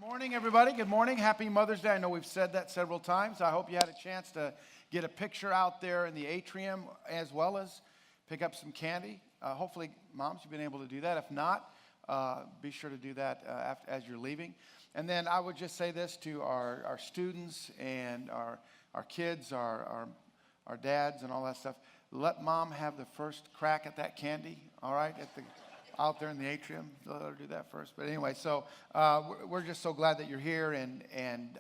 Morning, everybody. Good morning. Happy Mother's Day. I know we've said that several times. I hope you had a chance to get a picture out there in the atrium as well as pick up some candy. Hopefully, moms, you've been able to do that. If not, be sure to do that as you're leaving. And then I would just say this to our students and our kids, our dads and all that stuff. Let mom have the first crack at that candy, all right, out there in the atrium. Let her do that first. But anyway, so we're just so glad that you're here. And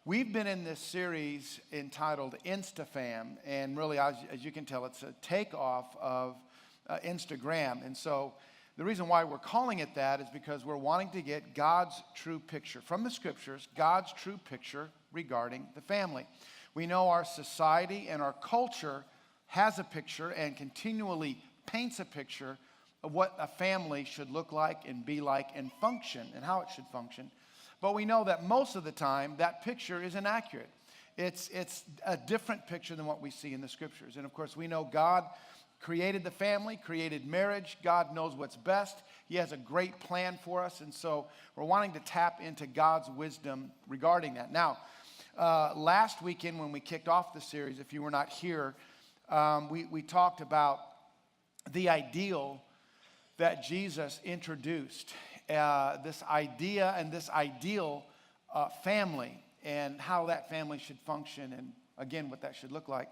we've been in this series entitled Instafam. And really, as you can tell, it's a takeoff of Instagram. And so the reason why we're calling it that is because we're wanting to get God's true picture from the scriptures, God's true picture regarding the family. We know our society and our culture has a picture and continually paints a picture of what a family should look like and be like and function and how it should function. But we know that most of the time that picture is inaccurate. It's a different picture than what we see in the scriptures. And of course we know God created the family, created marriage. God knows what's best. He has a great plan for us. And so we're wanting to tap into God's wisdom regarding that. Now, last weekend when we kicked off the series, if you were not here, we talked about the ideal that Jesus introduced, this idea and this ideal family and how that family should function and, again, what that should look like.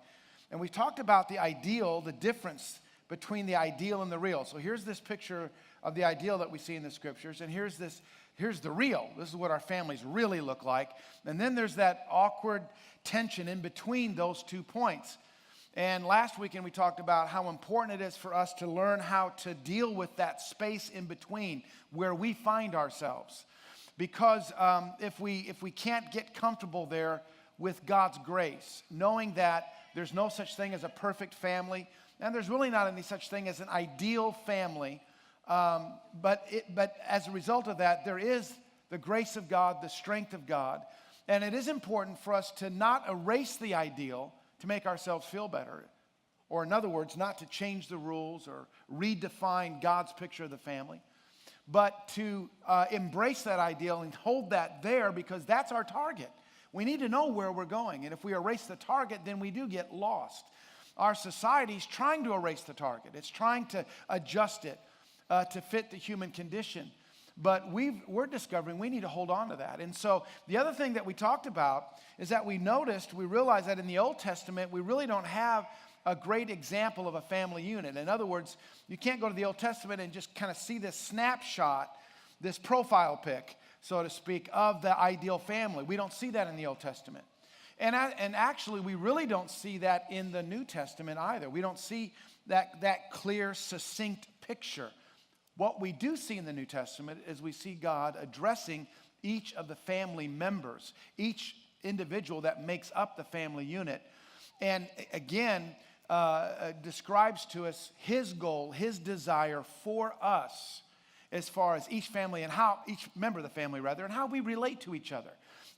And we talked about the ideal, the difference between the ideal and the real. So here's this picture of the ideal that we see in the scriptures, and here's the real. This is what our families really look like. And then there's that awkward tension in between those 2 points. And last weekend we talked about how important it is for us to learn how to deal with that space in between where we find ourselves. Because if we can't get comfortable there with God's grace, knowing that there's no such thing as a perfect family, and there's really not any such thing as an ideal family, but as a result of that, there is the grace of God, the strength of God. And it is important for us to not erase the ideal to make ourselves feel better. Or in other words, not to change the rules or redefine God's picture of the family, but to embrace that ideal and hold that there because that's our target. We need to know where we're going. And if we erase the target, then we do get lost. Our society's trying to erase the target. It's trying to adjust it to fit the human condition. But we're discovering we need to hold on to that. And so the other thing that we talked about is that we realized that in the Old Testament, we really don't have a great example of a family unit. In other words, you can't go to the Old Testament and just kind of see this snapshot, this profile pic, so to speak, of the ideal family. We don't see that in the Old Testament. And actually, we really don't see that in the New Testament either. We don't see that clear, succinct picture. What we do see in the New Testament is we see God addressing each of the family members, each individual that makes up the family unit, and again, describes to us his goal, his desire for us as far as each family and how each member of the family, rather, and how we relate to each other.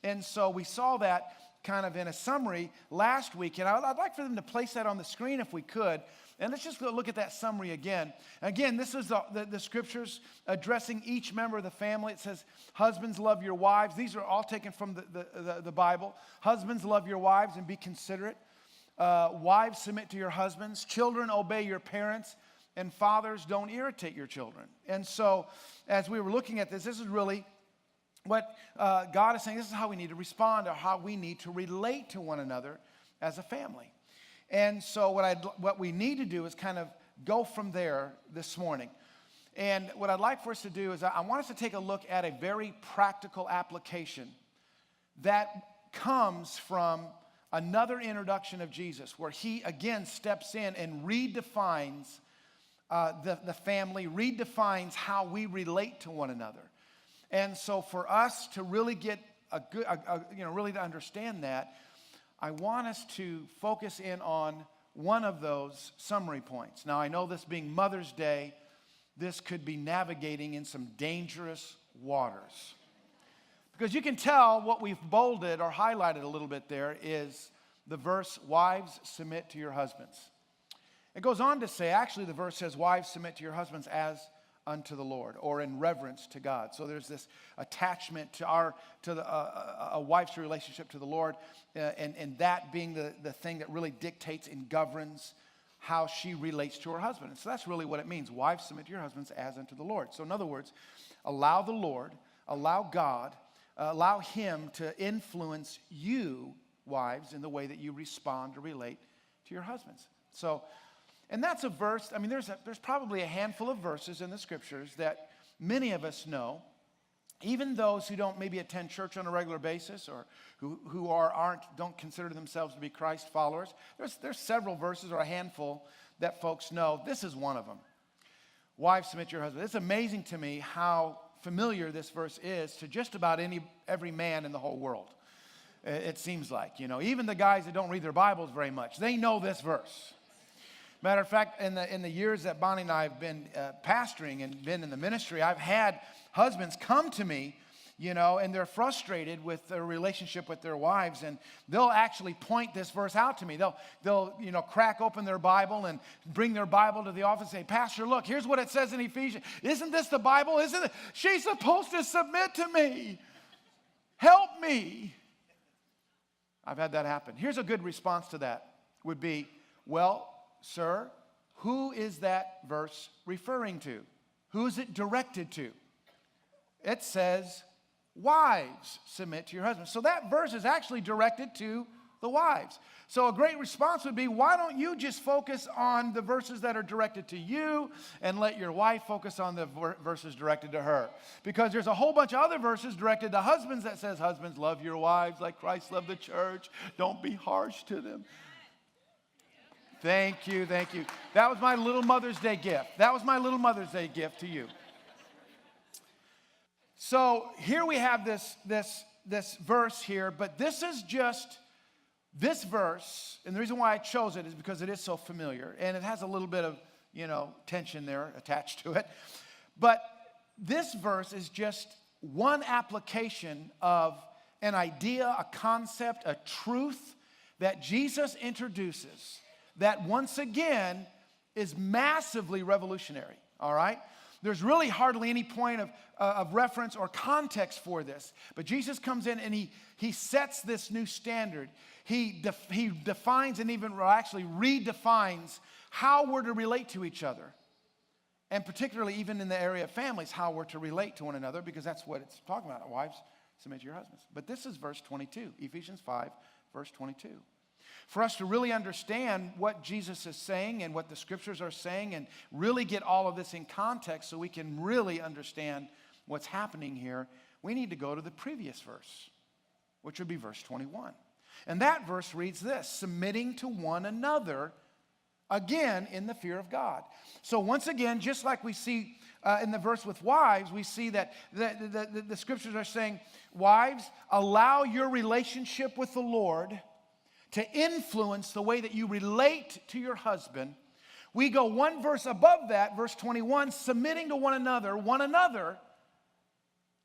And so we saw that kind of in a summary last week, and I'd like for them to place that on the screen if we could. And let's just look at that summary again. Again, this is the scriptures addressing each member of the family. It says, husbands, love your wives. These are all taken from the Bible. Husbands, love your wives and be considerate. Wives, submit to your husbands. Children, obey your parents. And fathers, don't irritate your children. And so, as we were looking at this is really what God is saying. This is how we need to respond or how we need to relate to one another as a family. And so what we need to do is kind of go from there this morning. And what I'd like for us to do is I want us to take a look at a very practical application that comes from another introduction of Jesus, where he again steps in and redefines the family, redefines how we relate to one another. And so for us to really get really to understand that, I want us to focus in on one of those summary points. Now, I know this being Mother's Day, this could be navigating in some dangerous waters. Because you can tell what we've bolded or highlighted a little bit there is the verse, wives, submit to your husbands. It goes on to say, actually the verse says, wives, submit to your husbands as unto the Lord, or in reverence to God. So there's this attachment to a wife's relationship to the Lord, and that being the thing that really dictates and governs how she relates to her husband. And so that's really what it means. Wives, submit to your husbands as unto the Lord. So in other words, allow the Lord, allow God, allow him to influence you, wives, in the way that you respond or relate to your husbands. So, and that's a verse, I mean, there's probably a handful of verses in the scriptures that many of us know, even those who don't maybe attend church on a regular basis, or who don't consider themselves to be Christ followers. There's several verses, or a handful, that folks know. This is one of them. Wives, submit to your husband. It's amazing to me how familiar this verse is to just about every man in the whole world. It seems like, even the guys that don't read their Bibles very much, they know this verse. Matter of fact, in the years that Bonnie and I have been pastoring and been in the ministry, I've had husbands come to me, and they're frustrated with their relationship with their wives, and they'll actually point this verse out to me. They'll crack open their Bible and bring their Bible to the office and say, Pastor, look, here's what it says in Ephesians. Isn't this the Bible? Isn't it? She's supposed to submit to me. Help me. I've had that happen. Here's a good response to that would be, well, sir, who is that verse referring to? Who is it directed to? It says, wives, submit to your husbands. So that verse is actually directed to the wives. So a great response would be, why don't you just focus on the verses that are directed to you and let your wife focus on the verses directed to her? Because there's a whole bunch of other verses directed to husbands that says, husbands, love your wives like Christ loved the church. Don't be harsh to them. Thank you, thank you. That was my little Mother's Day gift. That was my little Mother's Day gift to you. So here we have this verse here, but this is just this verse, and the reason why I chose it is because it is so familiar, and it has a little bit of, tension there attached to it. But this verse is just one application of an idea, a concept, a truth that Jesus introduces that once again is massively revolutionary, all right? There's really hardly any point of reference or context for this. But Jesus comes in and he sets this new standard. He defines and actually redefines how we're to relate to each other. And particularly even in the area of families, how we're to relate to one another, because that's what it's talking about. Wives, submit to your husbands. But this is verse 22, Ephesians 5, verse 22. For us to really understand what Jesus is saying and what the scriptures are saying and really get all of this in context so we can really understand what's happening here, we need to go to the previous verse, which would be verse 21. And that verse reads this, submitting to one another, again, in the fear of God. So once again, just like we see in the verse with wives, we see that the scriptures are saying, wives, allow your relationship with the Lord to influence the way that you relate to your husband. We go one verse above that, verse 21, submitting to one another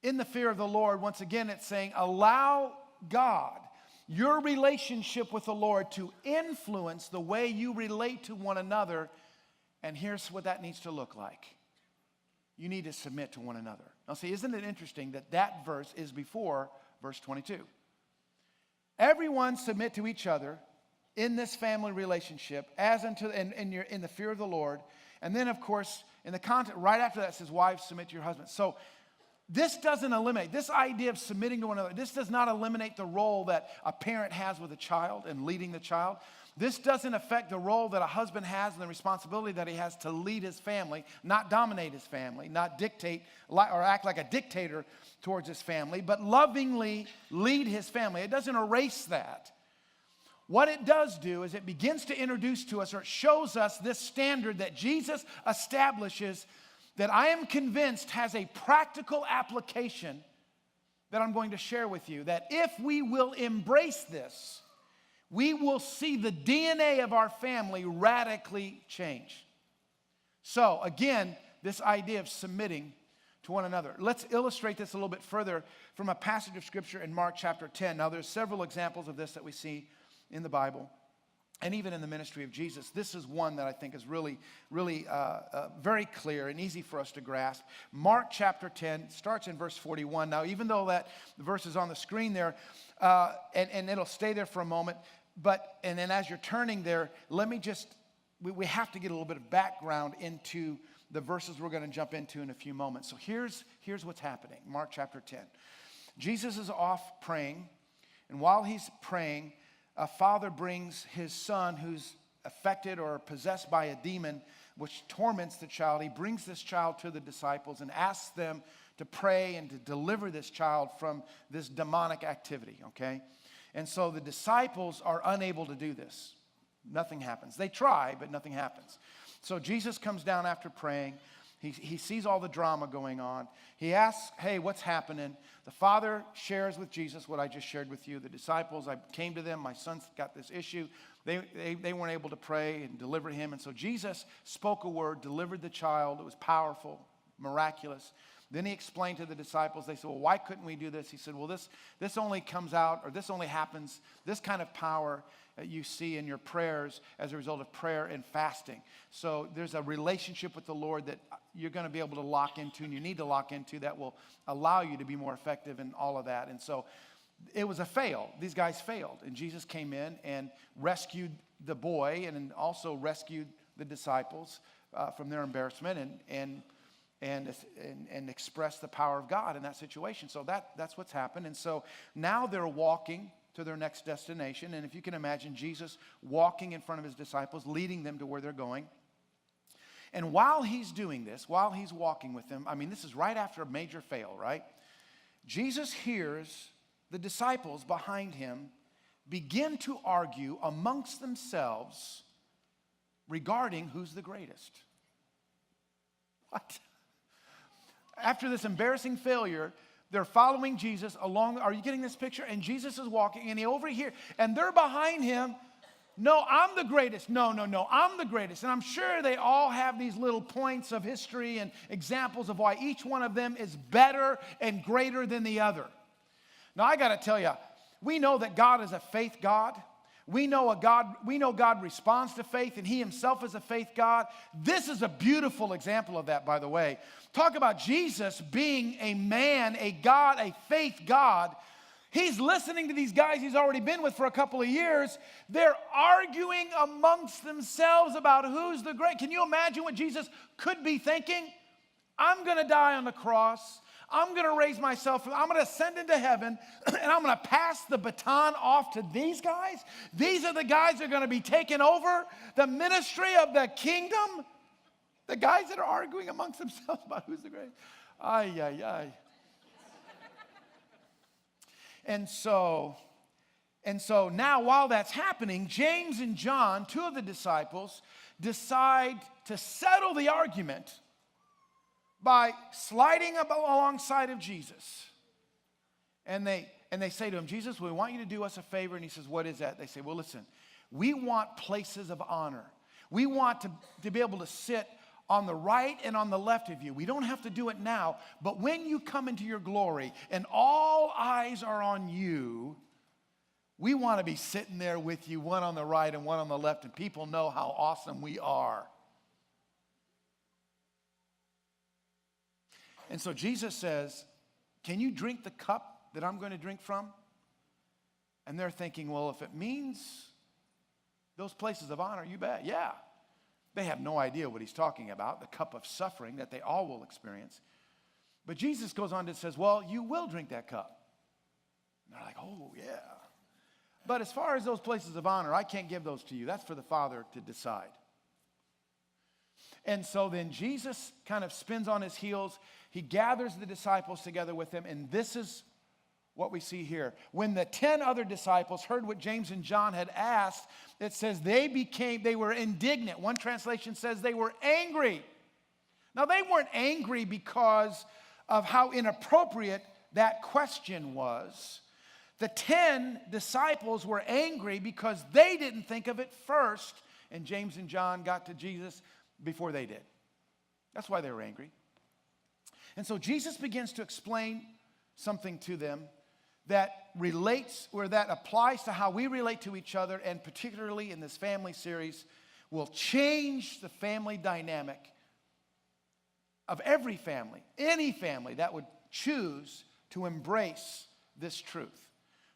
in the fear of the Lord. Once again, it's saying, allow God, your relationship with the Lord, to influence the way you relate to one another. And here's what that needs to look like. You need to submit to one another. Now see, isn't it interesting that that verse is before verse 22? Everyone submit to each other in this family relationship as unto in the fear of the Lord. And then, of course, in the context right after that says, wives, submit to your husbands. So this doesn't eliminate, this idea of submitting to one another, this does not eliminate the role that a parent has with a child and leading the child. This doesn't affect the role that a husband has and the responsibility that he has to lead his family, not dominate his family, not dictate or act like a dictator towards his family, but lovingly lead his family. It doesn't erase that. What it does do is it begins to introduce to us, or it shows us this standard that Jesus establishes that I am convinced has a practical application that I'm going to share with you. That if we will embrace this, we will see the DNA of our family radically change. So again, this idea of submitting to one another. Let's illustrate this a little bit further from a passage of scripture in Mark chapter 10. Now there's several examples of this that we see in the Bible. and even in the ministry of Jesus, this is one that I think is really, really very clear and easy for us to grasp. Mark chapter 10 starts in verse 41. Now, even though that verse is on the screen there, and it'll stay there for a moment, and then as you're turning there, let me just, we have to get a little bit of background into the verses we're going to jump into in a few moments. So here's what's happening. Mark chapter 10. Jesus is off praying, and while he's praying, a father brings his son who's affected or possessed by a demon which torments the child. He brings this child to the disciples and asks them to pray and to deliver this child from this demonic activity, okay? And so the disciples are unable to do this. Nothing happens. They try, but nothing happens. So Jesus comes down after praying. He sees all the drama going on. He asks, hey, what's happening? The father shares with Jesus what I just shared with you. The disciples, I came to them. My son's got this issue. They weren't able to pray and deliver him. And so Jesus spoke a word, delivered the child. It was powerful, miraculous. Then he explained to the disciples. They said, well, why couldn't we do this? He said, well, this only comes out, or this only happens, this kind of power you see in your prayers as a result of prayer and fasting. So there's a relationship with the Lord that you're going to be able to lock into, and you need to lock into, that will allow you to be more effective in all of that. And so it was a fail. These guys failed. And Jesus came in and rescued the boy and also rescued the disciples from their embarrassment and expressed the power of God in that situation. So that's what's happened. And so now they're walking to their next destination. And if you can imagine Jesus walking in front of his disciples, leading them to where they're going. And while he's doing this, while he's walking with them, I mean, this is right after a major fail, right? Jesus hears the disciples behind him begin to argue amongst themselves regarding who's the greatest. What? After this embarrassing failure, they're following Jesus along. Are you getting this picture? And Jesus is walking, and he over here, and they're behind him. No, I'm the greatest. No, I'm the greatest. And I'm sure they all have these little points of history and examples of why each one of them is better and greater than the other. Now, I got to tell you, we know that God is a faith God. We know God responds to faith, and he himself is a faith God. This is a beautiful example of that, by the way. Talk about Jesus being a man, a God, a faith God. He's listening to these guys he's already been with for a couple of years. They're arguing amongst themselves about who's the great. Can you imagine what Jesus could be thinking? I'm going to die on the cross. I'm going to raise myself. I'm going to ascend into heaven, and I'm going to pass the baton off to these guys. These are the guys that are going to be taking over the ministry of the kingdom. The guys that are arguing amongst themselves about who's the greatest. Ay, ay, ay. And so now while that's happening, James and John, two of the disciples, decide to settle the argument by sliding up alongside of Jesus. And they say to him, Jesus, we want you to do us a favor. And he says, what is that? They say, well, listen, we want places of honor. We want to be able to sit on the right and on the left of you. We don't have to do it now, but when you come into your glory and all eyes are on you, we want to be sitting there with you, one on the right and one on the left, and people know how awesome we are. And so Jesus says, can you drink the cup that I'm going to drink from? And they're thinking, well, if it means those places of honor, you bet, yeah. They have no idea what he's talking about, the cup of suffering that they all will experience. But Jesus goes on to says, well, you will drink that cup. And they're like, oh, yeah. But as far as those places of honor, I can't give those to you. That's for the Father to decide. And so then Jesus kind of spins on his heels. He gathers the disciples together with him, and this is what we see here. When the 10 other disciples heard what James and John had asked, it says they were indignant. One translation says they were angry. Now, they weren't angry because of how inappropriate that question was. The 10 disciples were angry because they didn't think of it first, and James and John got to Jesus before they did. That's why they were angry. And so Jesus begins to explain something to them that relates, or that applies to how we relate to each other, and particularly in this family series, will change the family dynamic of every family, any family that would choose to embrace this truth.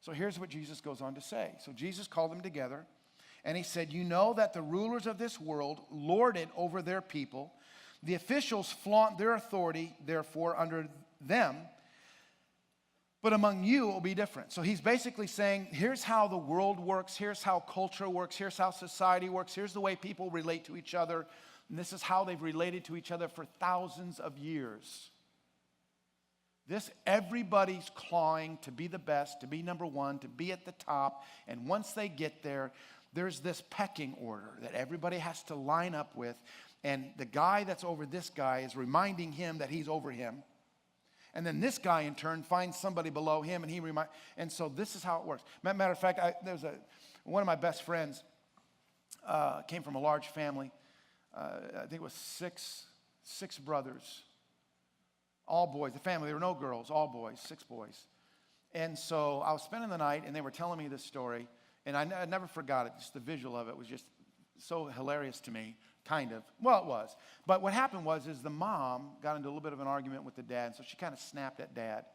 So here's what Jesus goes on to say. So Jesus called them together, and he said, you know that the rulers of this world lord it over their people. The officials flaunt their authority, therefore, under them. But among you, it will be different. So he's basically saying, here's how the world works. Here's how culture works. Here's how society works. Here's the way people relate to each other. And this is how they've related to each other for thousands of years. Everybody's clawing to be the best, to be number one, to be at the top. And once they get there, there's this pecking order that everybody has to line up with. And the guy that's over this guy is reminding him that he's over him. And then this guy, in turn, finds somebody below him, and so this is how it works. Matter of fact, one of my best friends came from a large family. I think it was six brothers, all boys. The family, there were no girls, all boys, 6 boys. And so I was spending the night, and they were telling me this story, and I never forgot it. Just the visual of it was just so hilarious to me. Kind of. Well, it was. But what happened was the mom got into a little bit of an argument with the dad, so she kind of snapped at dad.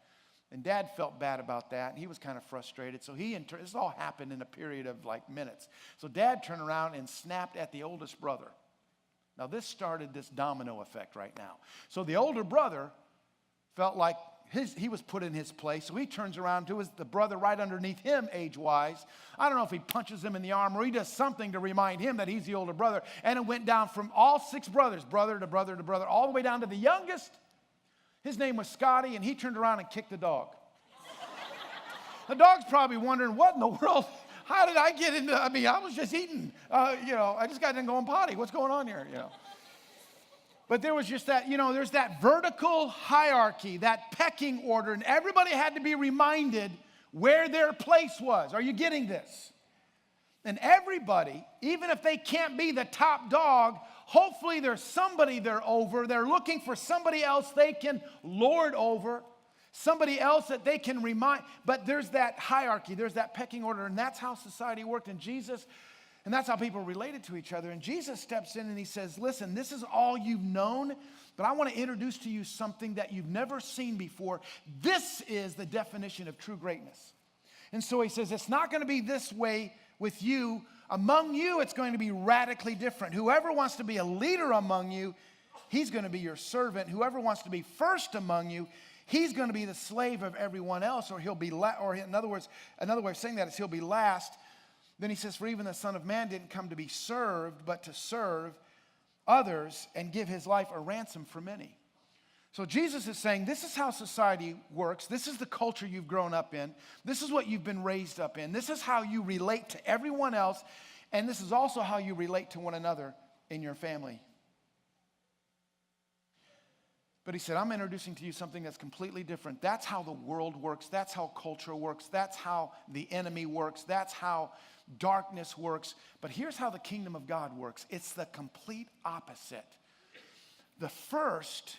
And dad felt bad about that, and he was kind of frustrated. So this all happened in a period of like minutes. So dad turned around and snapped at the oldest brother. Now this started this domino effect right now. So the older brother felt like he was put in his place, so he turns around to the brother right underneath him, age-wise. I don't know if he punches him in the arm or he does something to remind him that he's the older brother. And it went down from all 6 brothers, brother to brother to brother, all the way down to the youngest. His name was Scotty, and he turned around and kicked the dog. The dog's probably wondering, what in the world? How did I get into, I was just eating. I just got done going potty. What's going on here, But there was just that, there's that vertical hierarchy, that pecking order, and everybody had to be reminded where their place was. Are you getting this? And everybody, even if they can't be the top dog, hopefully there's somebody they're over. They're looking for somebody else they can lord over, somebody else that they can remind. But there's that hierarchy, there's that pecking order, and that's how society worked. And that's how people related to each other. And Jesus steps in and he says, listen, this is all you've known, but I want to introduce to you something that you've never seen before. This is the definition of true greatness. And so he says, it's not going to be this way with you. Among you, it's going to be radically different. Whoever wants to be a leader among you, he's going to be your servant. Whoever wants to be first among you, he's going to be the slave of everyone else, or he'll be, or in other words, another way of saying that is he'll be last. Then he says, for even the Son of Man didn't come to be served, but to serve others and give his life a ransom for many. So Jesus is saying, this is how society works. This is the culture you've grown up in. This is what you've been raised up in. This is how you relate to everyone else. And this is also how you relate to one another in your family. But he said, I'm introducing to you something that's completely different. That's how the world works. That's how culture works. That's how the enemy works. That's how darkness works. But here's how the kingdom of God works. It's the complete opposite. The first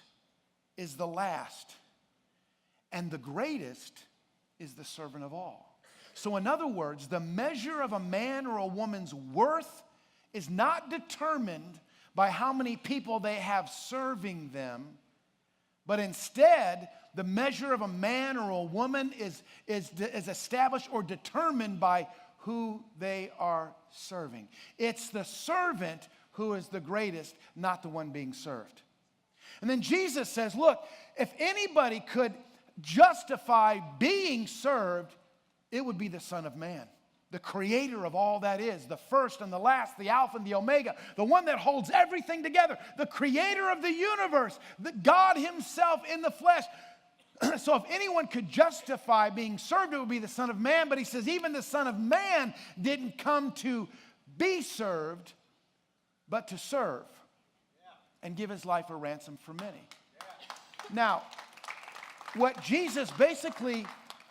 is the last, and the greatest is the servant of all. So in other words, the measure of a man or a woman's worth is not determined by how many people they have serving them, but instead, the measure of a man or a woman is established or determined by who they are serving. It's the servant who is the greatest, not the one being served. And then Jesus says, look, if anybody could justify being served, it would be the Son of Man, the creator of all that is, the first and the last, the Alpha and the Omega, the one that holds everything together, the creator of the universe, the God himself in the flesh. So if anyone could justify being served, it would be the Son of Man. But he says even the Son of Man didn't come to be served, but to serve and give his life a ransom for many. Now, what Jesus basically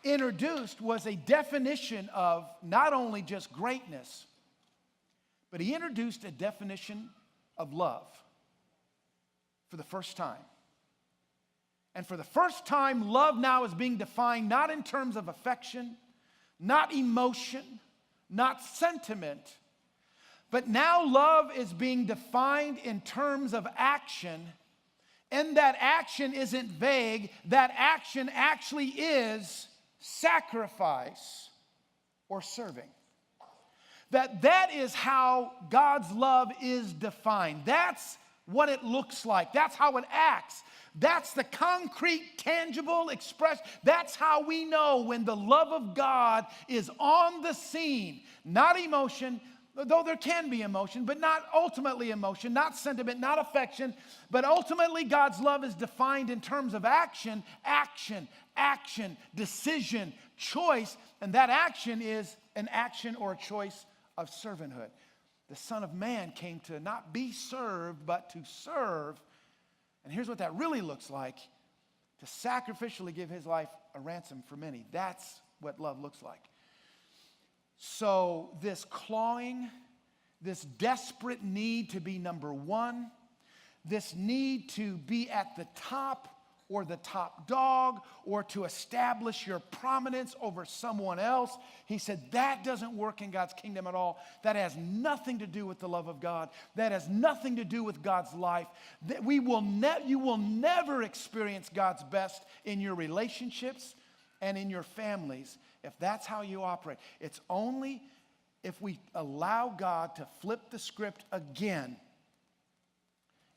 introduced was a definition of not only just greatness, but he introduced a definition of love for the first time. And for the first time, love now is being defined not in terms of affection, not emotion, not sentiment, but now love is being defined in terms of action. And that action isn't vague. That action actually is sacrifice or serving. That is how God's love is defined. That's what it looks like. That's how it acts. That's the concrete, tangible expression. That's how we know when the love of God is on the scene. Not emotion, though there can be emotion, but not ultimately emotion, not sentiment, not affection, but ultimately God's love is defined in terms of action, decision, choice, and that action is an action or a choice of servanthood. The Son of Man came to not be served, but to serve. And here's what that really looks like: to sacrificially give his life a ransom for many. That's what love looks like. So this clawing, this desperate need to be number one, this need to be at the top or the top dog or to establish your prominence over someone else, he said that doesn't work in God's kingdom at all. That has nothing to do with the love of God. That has nothing to do with God's life. That you will never experience God's best in your relationships and in your families if that's how you operate. It's only if we allow God to flip the script again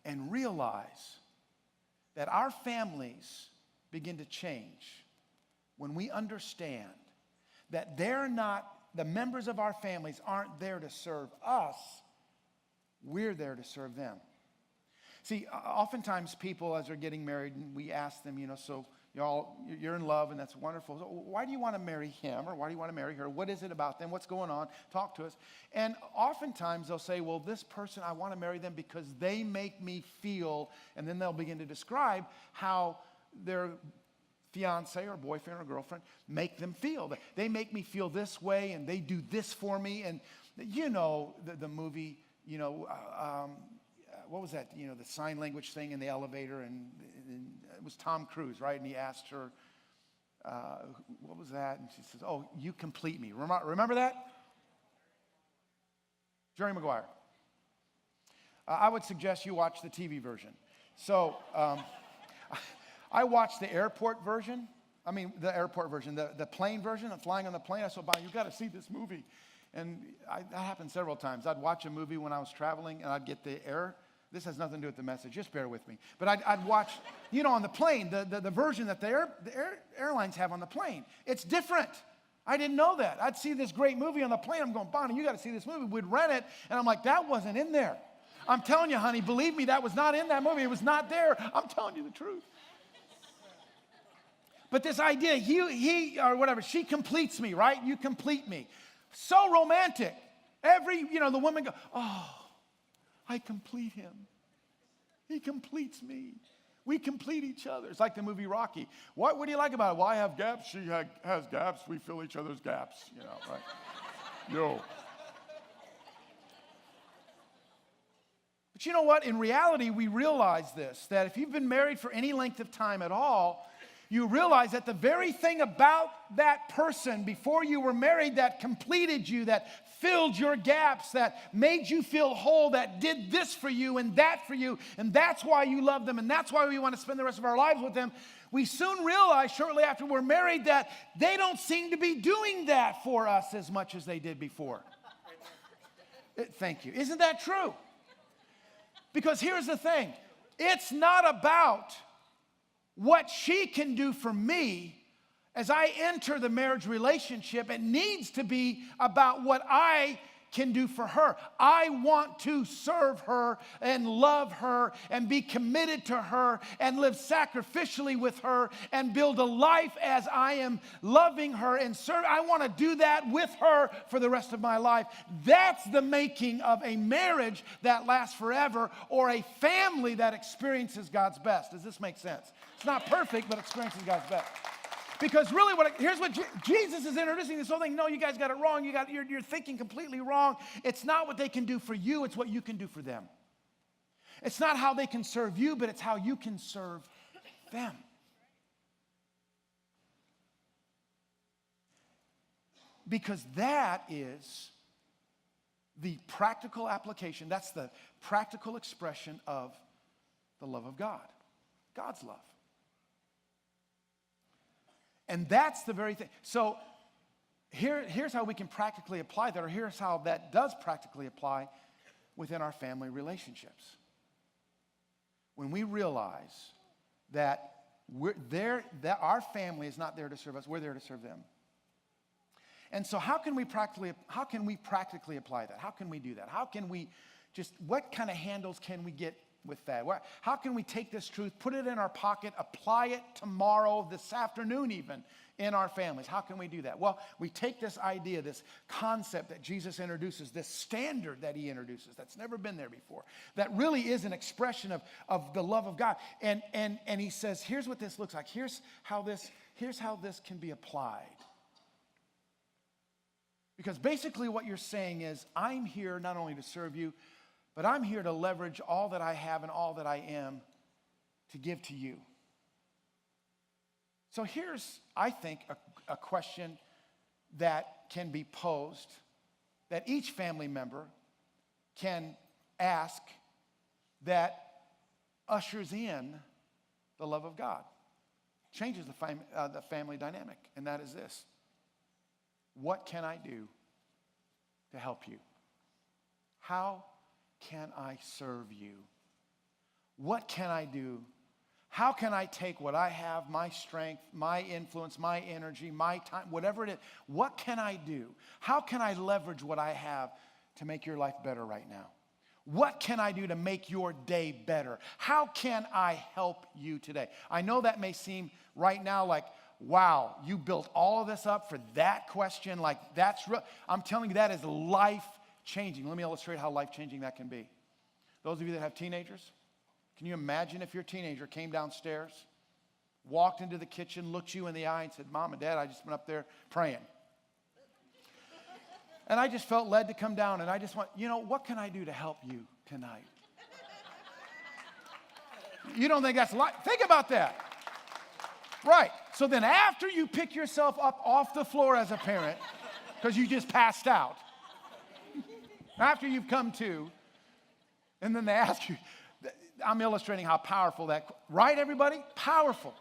and realize that our families begin to change when we understand that the members of our families aren't there to serve us, we're there to serve them. See, oftentimes people, as they're getting married, and we ask them, so you're in love and that's wonderful. So why do you want to marry him or why do you want to marry her? What is it about them? What's going on? Talk to us. And oftentimes they'll say, well, this person, I want to marry them because they make me feel, and then they'll begin to describe how their fiance or boyfriend or girlfriend make them feel. They make me feel this way and they do this for me. And the movie, what was that? The sign language thing in the elevator, and it was Tom Cruise, right? And he asked her, what was that? And she says, oh, you complete me. Remember that? Jerry Maguire. I would suggest you watch the TV version. So I watched the airport version. The plane version of flying on the plane. I said, Bob, you got to see this movie. And that happened several times. I'd watch a movie when I was traveling, and I'd get the air. This has nothing to do with the message. Just bear with me. But I'd watch, on the plane, the version that the airlines have on the plane. It's different. I didn't know that. I'd see this great movie on the plane. I'm going, Bonnie, you got to see this movie. We'd rent it. And I'm like, that wasn't in there. I'm telling you, honey, believe me, that was not in that movie. It was not there. I'm telling you the truth. But this idea, he or whatever, she completes me, right? You complete me. So romantic. The women go, oh, I complete him. He completes me. We complete each other. It's like the movie Rocky. What do you like about it? Well, I have gaps. She has gaps. We fill each other's gaps. Right? Yo. But you know what? In reality, we realize this, that if you've been married for any length of time at all, you realize that the very thing about that person before you were married that completed you, that filled your gaps, that made you feel whole, that did this for you and that for you, and that's why you love them, and that's why we want to spend the rest of our lives with them, we soon realize shortly after we're married that they don't seem to be doing that for us as much as they did before. Thank you. Isn't that true? Because here's the thing. It's not about what she can do for me as I enter the marriage relationship. It needs to be about what I can do for her. I want to serve her and love her and be committed to her and live sacrificially with her and build a life as I am loving her and serve. I want to do that with her for the rest of my life. That's the making of a marriage that lasts forever, or a family that experiences God's best. Does this make sense? It's not perfect, but experiences God's best. Because really, here's what Jesus is introducing this whole thing. No, you guys got it wrong. You're thinking completely wrong. It's not what they can do for you. It's what you can do for them. It's not how they can serve you, but it's how you can serve them. Because that is the practical application. That's the practical expression of the love of God, God's love. And that's the very thing. So here's how we can practically apply that, or here's how that does practically apply within our family relationships. When we realize that that our family is not there to serve us, we're there to serve them. And so how can we practically apply that? How can we do that? What kind of handles can we get with that? How can we take this truth, put it in our pocket, apply it tomorrow, this afternoon even, in our families? How can we do that? Well, we take this idea, this concept that Jesus introduces, this standard that he introduces that's never been there before, that really is an expression of the love of God. And he says, here's what this looks like. Here's how this can be applied. Because basically what you're saying is, I'm here not only to serve you, but I'm here to leverage all that I have and all that I am to give to you. So here's, I think, a question that can be posed that each family member can ask that ushers in the love of God, changes the family dynamic, and that is this. What can I do to help you? How can I serve you? What can I do? How can I take what I have, my strength, my influence, my energy, my time, whatever it is, what can I do? How can I leverage what I have to make your life better right now? What can I do to make your day better? How can I help you today? I know that may seem right now like, wow, you built all of this up for that question, like that's real. I'm telling you, that is life-changing. Let me illustrate how life-changing that can be. Those of you that have teenagers, can you imagine if your teenager came downstairs, walked into the kitchen, looked you in the eye and said, Mom and Dad, I just went up there praying. And I just felt led to come down and I just what can I do to help you tonight? You don't think that's life? Think about that. Right. So then after you pick yourself up off the floor as a parent, because you just passed out, after you've come to, and then they ask you, I'm illustrating how powerful that, right, everybody? Powerful.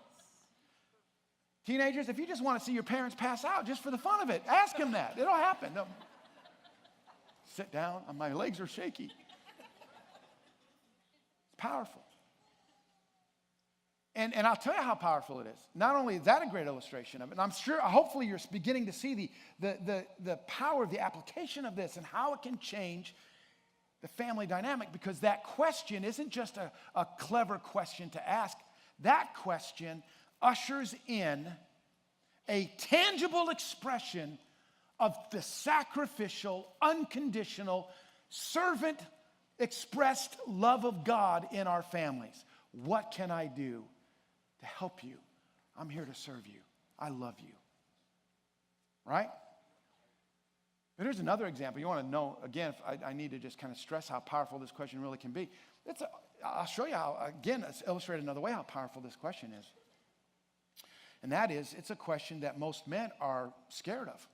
Teenagers, if you just want to see your parents pass out just for the fun of it, ask them that. It'll happen. They'll sit down. My legs are shaky. It's powerful. And I'll tell you how powerful it is. Not only is that a great illustration of it, and I'm sure, hopefully you're beginning to see the power of the application of this and how it can change the family dynamic, because that question isn't just a clever question to ask. That question ushers in a tangible expression of the sacrificial, unconditional, servant expressed love of God in our families. What can I do to help you? I'm here to serve you. I love you. Right? But here's another example. You want to know, again, if I need to just kind of stress how powerful this question really can be. I'll show you how, again, it's illustrated another way how powerful this question is. And that is, it's a question that most men are scared of.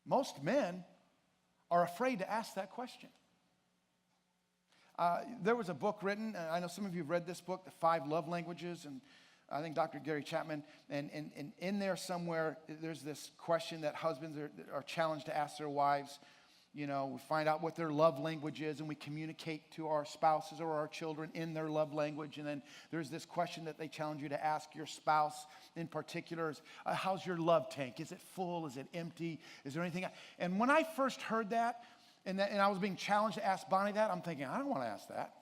Most men are afraid to ask that question. There was a book written, I know some of you have read this book, The 5 Love Languages, and I think Dr. Gary Chapman, and in there somewhere, there's this question that husbands are challenged to ask their wives. You know, we find out what their love language is, and we communicate to our spouses or our children in their love language. And then there's this question that they challenge you to ask your spouse in particular. How's your love tank? Is it full? Is it empty? Is there anything? And when I first heard that, and I was being challenged to ask Bonnie that, I'm thinking, I don't want to ask that.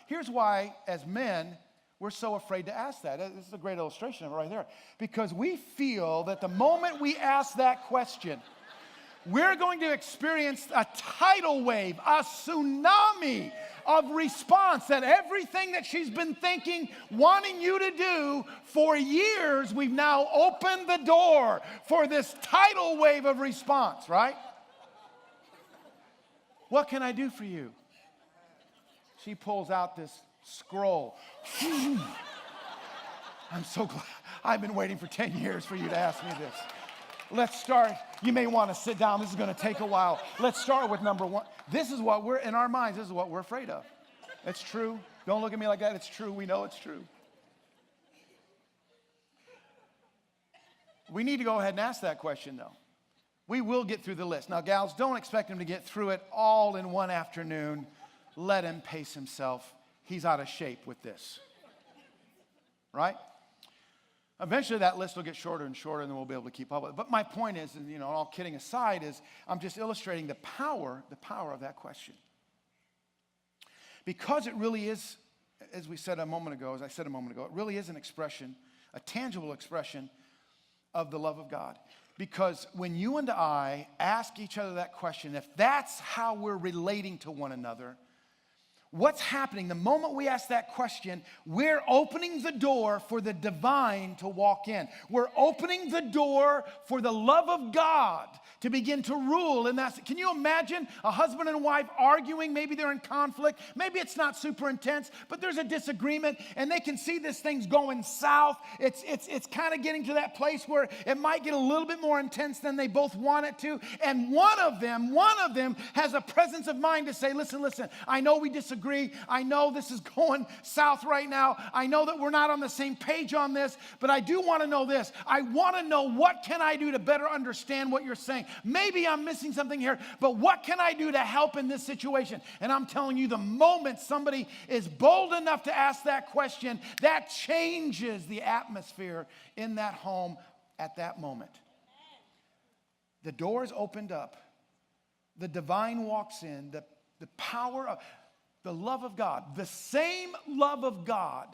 Here's why, as men, we're so afraid to ask that. This is a great illustration of it right there. Because we feel that the moment we ask that question, we're going to experience a tidal wave, a tsunami of response, that everything that she's been thinking, wanting you to do for years, we've now opened the door for this tidal wave of response, right? What can I do for you? She pulls out this scroll. I'm so glad. I've been waiting for 10 years for you to ask me this. Let's start. You may want to sit down. This is going to take a while. Let's start with number one. This is what we're, in our minds, this is what we're afraid of. It's true. Don't look at me like that. It's true. We know it's true. We need to go ahead and ask that question, though. We will get through the list. Now, gals, don't expect him to get through it all in one afternoon. Let him pace himself. He's out of shape with this. Right? Eventually, that list will get shorter and shorter, and then we'll be able to keep up with it. But my point is, and, all kidding aside, is I'm just illustrating the power of that question. Because it really is, as I said a moment ago, it really is an expression, a tangible expression of the love of God. Because when you and I ask each other that question, if that's how we're relating to one another, what's happening? The moment we ask that question, we're opening the door for the divine to walk in. We're opening the door for the love of God to begin to rule. And can you imagine a husband and a wife arguing? Maybe they're in conflict. Maybe it's not super intense, but there's a disagreement, and they can see this thing's going south. It's kind of getting to that place where it might get a little bit more intense than they both want it to. And one of them has a presence of mind to say, listen, I know we disagree. I know this is going south right now. I know that we're not on the same page on this, but I do want to know this. I want to know, what can I do to better understand what you're saying? Maybe I'm missing something here, but what can I do to help in this situation? And I'm telling you, the moment somebody is bold enough to ask that question, that changes the atmosphere in that home at that moment. The door is opened up. The divine walks in. The power of the love of God, the same love of God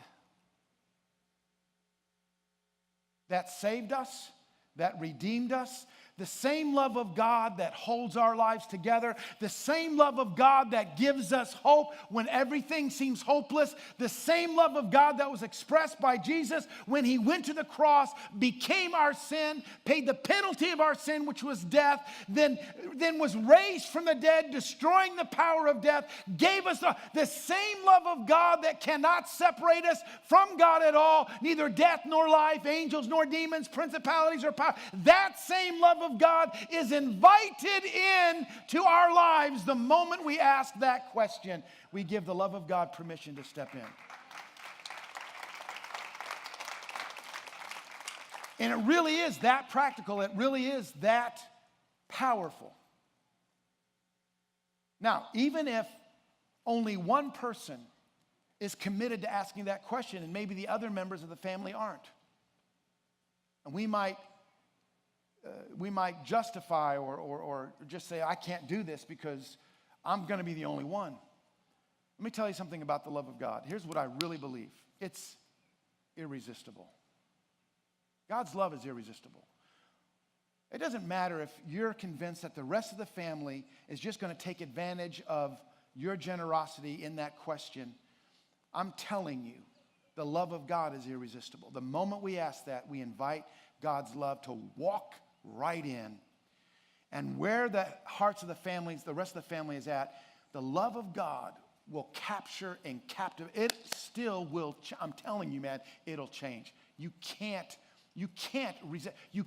that saved us, that redeemed us, the same love of God that holds our lives together, the same love of God that gives us hope when everything seems hopeless, the same love of God that was expressed by Jesus when he went to the cross, became our sin, paid the penalty of our sin, which was death, then was raised from the dead, destroying the power of death, gave us the same love of God that cannot separate us from God at all, neither death nor life, angels nor demons, principalities or power. That same love of God is invited in to our lives the moment we ask that question. We give the love of God permission to step in. And it really is that practical. It really is that powerful. Now, even if only one person is committed to asking that question, and maybe the other members of the family aren't, and we might justify or just say, I can't do this because I'm going to be the only one. Let me tell you something about the love of God. Here's what I really believe. It's irresistible. God's love is irresistible. It doesn't matter if you're convinced that the rest of the family is just going to take advantage of your generosity in that question. I'm telling you, the love of God is irresistible. The moment we ask that, we invite God's love to walk right in. And where the hearts of the families, the rest of the family is at, the love of God will capture and captivate. It still will, I'm telling you, man, it'll change. You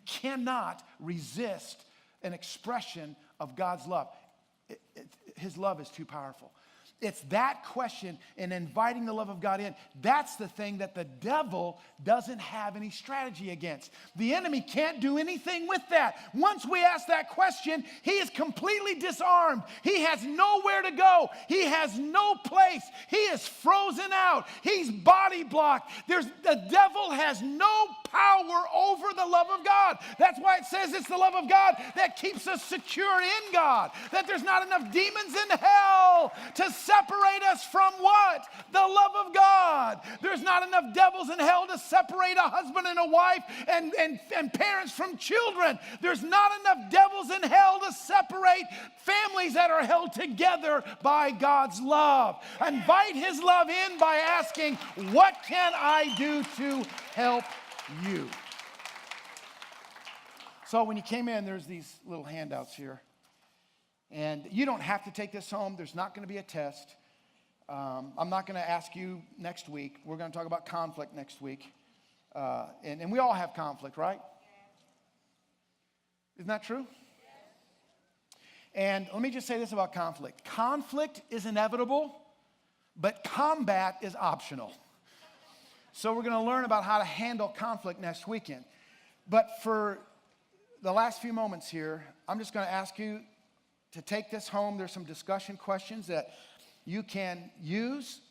cannot resist an expression of God's love. His love is too powerful. It's that question and inviting the love of God in. That's the thing that the devil doesn't have any strategy against. The enemy can't do anything with that. Once we ask that question, he is completely disarmed. He has nowhere to go. He has no place. He is frozen out. He's body blocked. The devil has no power over the love of God. That's why it says it's the love of God that keeps us secure in God. That there's not enough demons in hell to separate us from what? The love of God. There's not enough devils in hell to separate a husband and a wife and parents from children. There's not enough devils in hell to separate families that are held together by God's love. Invite his love in by asking, what can I do to help you? So when you came in, there's these little handouts here. And you don't have to take this home. There's not going to be a test. I'm not going to ask you next week. We're going to talk about conflict next week. And we all have conflict, right? Isn't that true? And let me just say this about conflict. Conflict is inevitable, but combat is optional. So we're going to learn about how to handle conflict next weekend. But for the last few moments here, I'm just going to ask you to take this home. There's some discussion questions that you can use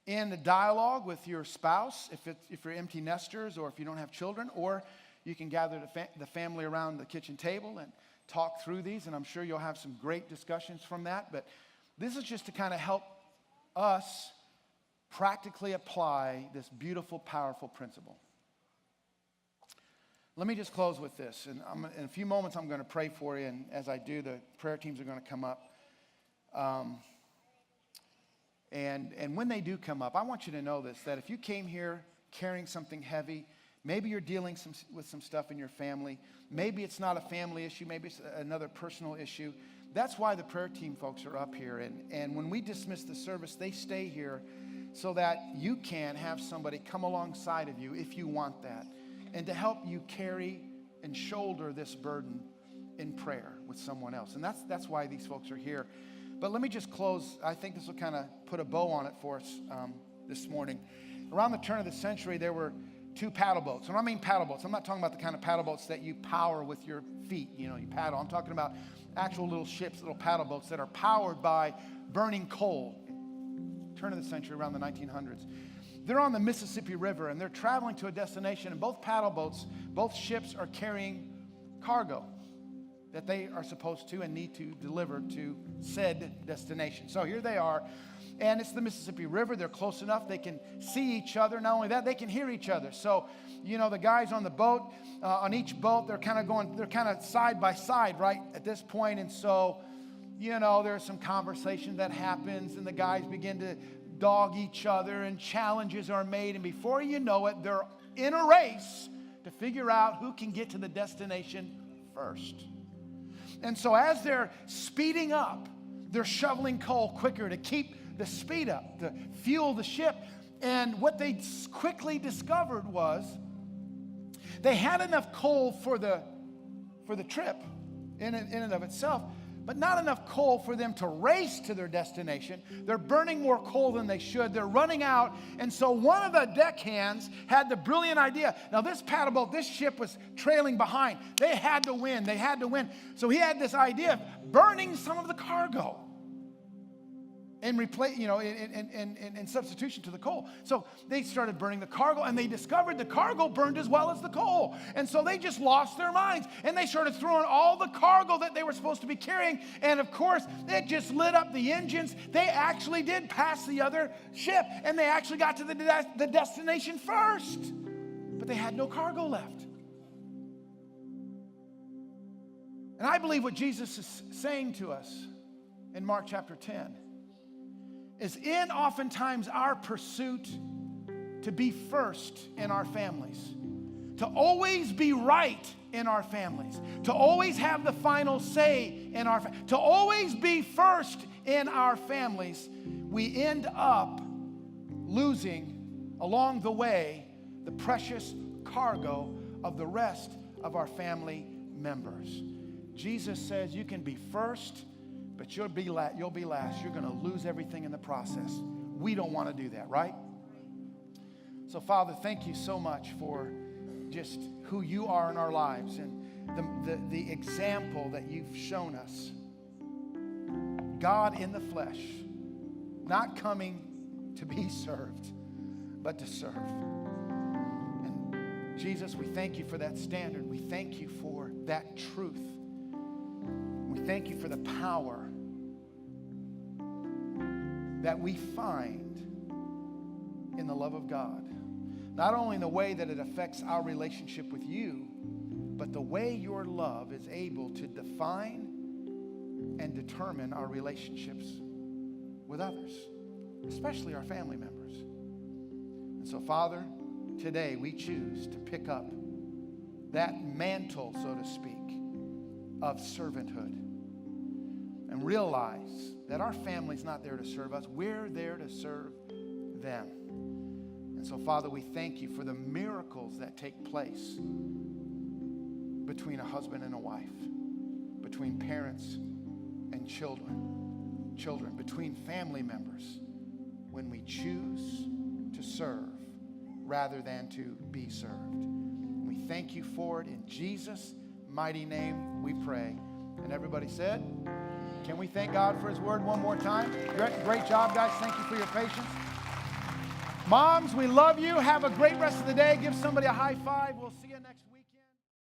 in the dialogue with your spouse, if you're empty nesters or if you don't have children, or you can gather the family around the kitchen table and talk through these, and I'm sure you'll have some great discussions from that. But this is just to kind of help us practically apply this beautiful, powerful principle. Let me just close with this, and in a few moments I'm going to pray for you, and as I do, the prayer teams are going to come up. And when they do come up, I want you to know this, that if you came here carrying something heavy, maybe you're dealing with some stuff in your family, maybe it's not a family issue, maybe it's another personal issue. That's why the prayer team folks are up here. And when we dismiss the service, they stay here so that you can have somebody come alongside of you if you want that, and to help you carry and shoulder this burden in prayer with someone else. And that's why these folks are here. But let me just close. I think this will kind of put a bow on it for us this morning. Around the turn of the century, there were 2 paddle boats. When I mean paddle boats, I'm not talking about the kind of paddle boats that you power with your feet. You paddle. I'm talking about actual little ships, little paddle boats that are powered by burning coal. Turn of the century, around the 1900s. They're on the Mississippi River, and they're traveling to a destination, and both paddle boats, both ships are carrying cargo that they are supposed to and need to deliver to said destination. So here they are, and it's the Mississippi River. They're close enough. They can see each other. Not only that, they can hear each other. So, the guys on the boat, on each boat, they're kind of side by side, right, at this point. And so, there's some conversation that happens, and the guys begin to dog each other, and challenges are made. And before you know it, they're in a race to figure out who can get to the destination first. And so as they're speeding up, they're shoveling coal quicker to keep the speed up, to fuel the ship. And what they quickly discovered was they had enough coal for the trip in and of itself, but not enough coal for them to race to their destination. They're burning more coal than they should. They're running out. And so one of the deckhands had the brilliant idea. Now this paddle boat, this ship was trailing behind. They had to win. They had to win. So he had this idea of burning some of the cargo in substitution to the coal. So they started burning the cargo, and they discovered the cargo burned as well as the coal. And so they just lost their minds, and they started throwing all the cargo that they were supposed to be carrying. And of course, it just lit up the engines. They actually did pass the other ship, and they actually got to the destination first. But they had no cargo left. And I believe what Jesus is saying to us in Mark chapter 10 is in oftentimes our pursuit to be first in our families, to always be right in our families, to always have the final say in to always be first in our families, we end up losing along the way the precious cargo of the rest of our family members. Jesus says you can be first, but you'll be last. You're going to lose everything in the process. We don't want to do that, right? So, Father, thank you so much for just who you are in our lives and the example that you've shown us. God in the flesh, not coming to be served, but to serve. And Jesus, we thank you for that standard. We thank you for that truth. We thank you for the power that we find in the love of God. Not only in the way that it affects our relationship with you, but the way your love is able to define and determine our relationships with others, especially our family members. And so, Father, today we choose to pick up that mantle, so to speak, of servanthood, and realize that our family's not there to serve us. We're there to serve them. And So, Father, we thank you for the miracles that take place between a husband and a wife, between parents and children, between family members, when we choose to serve rather than to be served. We thank you for it. In Jesus' mighty name we pray. And everybody said, can we thank God for his word one more time? Great job, guys. Thank you for your patience. Moms, we love you. Have a great rest of the day. Give somebody a high five. We'll see you next week.